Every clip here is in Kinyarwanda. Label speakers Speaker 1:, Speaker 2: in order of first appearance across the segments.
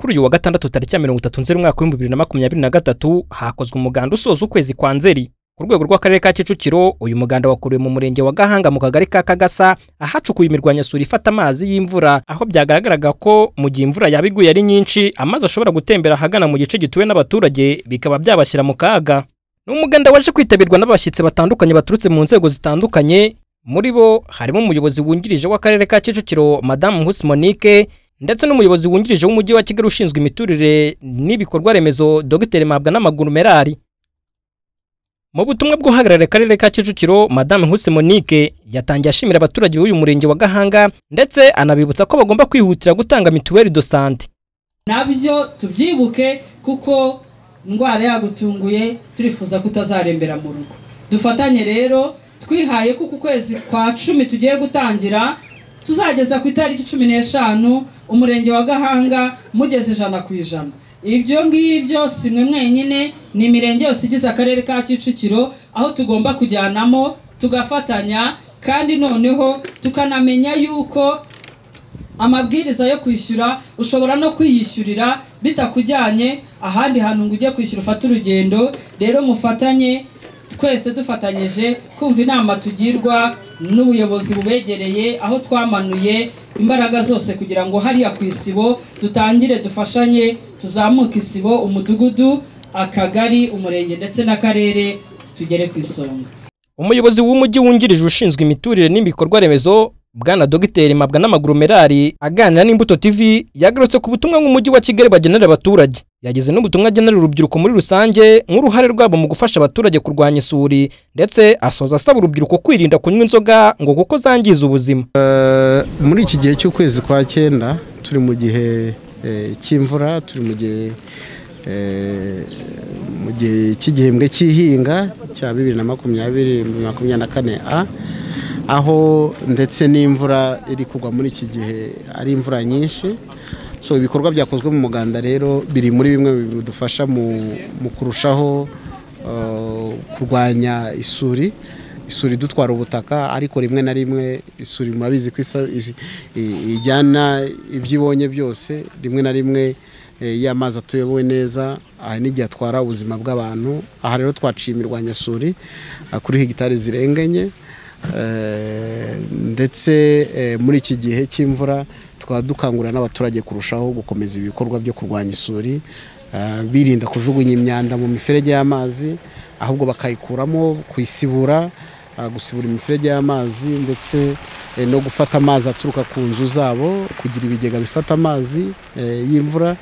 Speaker 1: Kuri uyu wa gatandatu tariki ya 30 Nzeri umwaka wa 2023 hakozwe umuganda usoza ukwezi kwa Nzeri. Ku rwego rw'akarere ka Kicukiro, uyu muganda wakorewe mu murenge wa Gahanga mu kagari ka Kagasa, ahacukuye imirwanyasuri ifata amazi y'imvura, aho byagaragaraga ko mu gihe imvura yabiguye ari nyinshi amazi ashobora gutembera hagana mu gice gituwe n'abaturage bikaba byabashyira mu kaga. N'umuganda waje kwitabirwa n'abashyitsi batandukanye baturutse mu nzego zitandukanye, muri bo harimo umuyobozi wungirije w'akarere ka Kicukiro Madame Nkusi Monique, ndetse n'umuyobozi wungirije w'umujyi wa Kigali ushinzwe imiturire n'ibikorwa remezo Dr Mabwanamaguru Merari. Mu butumwa bwo hagarara akarere ka Kicukiro, Madame Nkusi Monique yatangiye ashimira abaturage b'uyu murenge wa Gahanga, ndetse anabibutsa ko bagomba kwihutira gutanga mituweli de sante.
Speaker 2: Nabyo tubyibuke kuko indwara yagutunguye, turifuza kutazarembera mu rugo. Dufatanye rero twihaye kuko ukwezi kwa 10 tugiye gutangira, tuzageza ku itariki 15 umurenge wa Gahanga mugeze 100%. Ibyo ngibyo simwe mwenyine, ni imirenge yose igize akarere ka Kicukiro aho tugomba kujyanamo tugafatanya, kandi noneho tukanamenya yuko amabwiriza yo kwishyura ushobora no kwiyishyurira bitakujyanye ahandi hantu ngo ujye kwishyura ufata urugendo. Rero mufatanye, twese dufatanyije kumva inama tugirwa n'ubuyobozi bubegereye, aho twamanuye imbaraga zose kugira ngo hariya ku isibo dutangire dufashanye, tuzamuka isibo, umudugudu, akagari, umurenge ndetse n'akarere tugere ku isonga.
Speaker 1: Umuyobozi w'umujyi wungirije ushinzwe imiturire n'ibikorwa remezo Bwana Dr Mabwanamaguru Merari aganira n'Imbuto TV yagarutse ku butumwa nk'umujyi wa Kigali bagenera abaturage. Yagize n'ubutumwa agenera urubyiruko muri rusange nk'uruhare rwabo mu gufasha abaturage kurwanya isuri, ndetse asoza asaba urubyiruko kwirinda kunywa inzoga ngo kuko zangiza ubuzima.
Speaker 3: Muri iki gihe cy'ukwezi kwa 9 turi mu gihe cy'imvura, turi mu gihe cy'igihembwe cy'ihinga cya 2024 aho ndetse n'imvura iri kugwa muri iki gihe ari imvura nyinshi. So ibikorwa byakozwe mu muganda rero biri muri bimwe bidufasha mu kurushaho kurwanya isuri dutwara ubutaka, ariko rimwe na rimwe isuri murabizi ko ijyana ibyibonye byose, rimwe na rimwe y'amazi atuyobowe neza n'igihe atwara ubuzima bw'abantu. Aha rero twaciye imirwanyasuri kuri hegitari zirenga 4, ndetse muri iki gihe cy'imvura tukaba dukangurira n'abaturage kurushaho gukomeza ibikorwa byo kurwanya isuri, birinda kujugunya imyanda mu miferege y'amazi, ahubwo bakayikuramo, kuyisibura, gusibura imiferege y'amazi, ndetse no gufata amazi aturuka ku nzu zabo, kugira ibigega bifata amazi y'imvura,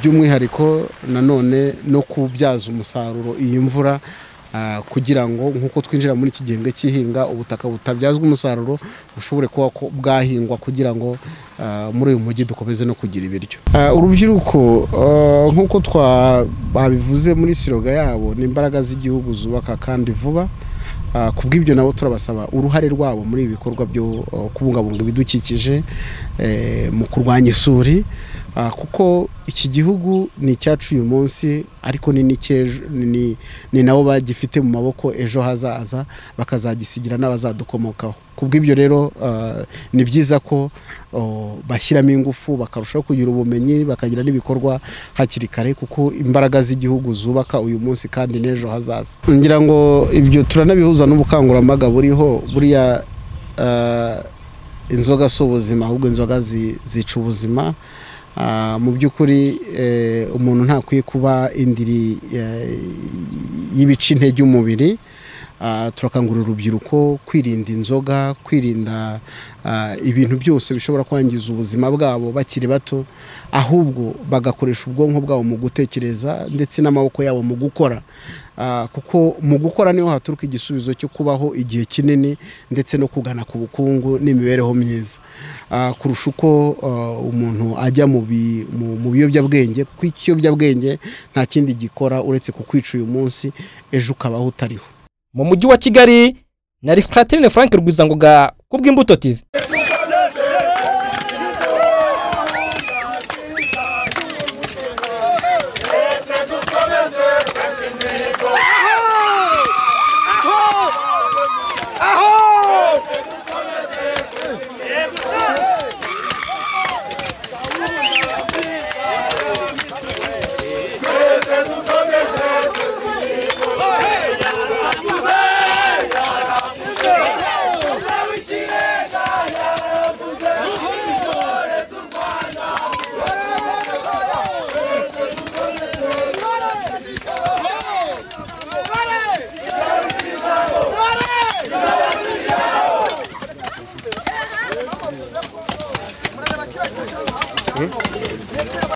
Speaker 3: by'umwihariko nanone no kubyaza umusaruro iyi mvura, kugira ngo nkuko twinjira muri iki gihembwe cy'ihinga ubutaka butabyazwa umusaruro bushobore kuba bwahingwa, kugira ngo muri uyu mujyi dukomeze no kugira ibiryo. Urubyiruko nkuko babivuze muri siroga yabo, ni imbaraga z'igihugu zubaka kandi vuba. Kubw'ibyo nabo turabasaba uruhare rwabo muri ibi bikorwa byo kubungabunga ibidukikije mu kurwanya isuri, kuko iki gihugu ni icyacu uyu munsi, ariko ni nabo bagifite mu maboko ejo hazaza, bakazagisigira n'abazadukomokaho. Kubw'ibyo rero ni byiza ko bashyiramo ingufu, bakarushaho kugira ubumenyi, bakagira n'ibikorwa hakiri kare, kuko imbaraga z'igihugu zubaka uyu munsi kandi n'ejo hazaza. Ngira ngo ibyo turanabihuza n'ubukangurambaga buriho. Buriya inzoga si ubuzima, ahubwo inzoga zica ubuzima. Mu by'ukuri umuntu ntakwiye kuba indiri y'ibice intege umubiri. Turakangurira urubyiruko kwirinda inzoga, kwirinda ibintu byose bishobora kwangiza ubuzima bwabo bakiri bato, ahubwo bagakoresha ubwonko bwabo mu gutekereza, ndetse n'amaboko yabo mu gukora, kuko mu gukora niho haturuka igisubizo cyo kubaho igihe kinini, ndetse no kugana ku bukungu n'imibereho myiza, kurusha uko umuntu ajya mu biyobyabwenge, kuko ikiyobyabwenge nta kindi gikora uretse kukwica uyu munsi, ejo ukabaho utariho.
Speaker 1: Mu mujyi wa Kigali, nari Fraterne Frank Rwizangoga kubw'Imbuto TV.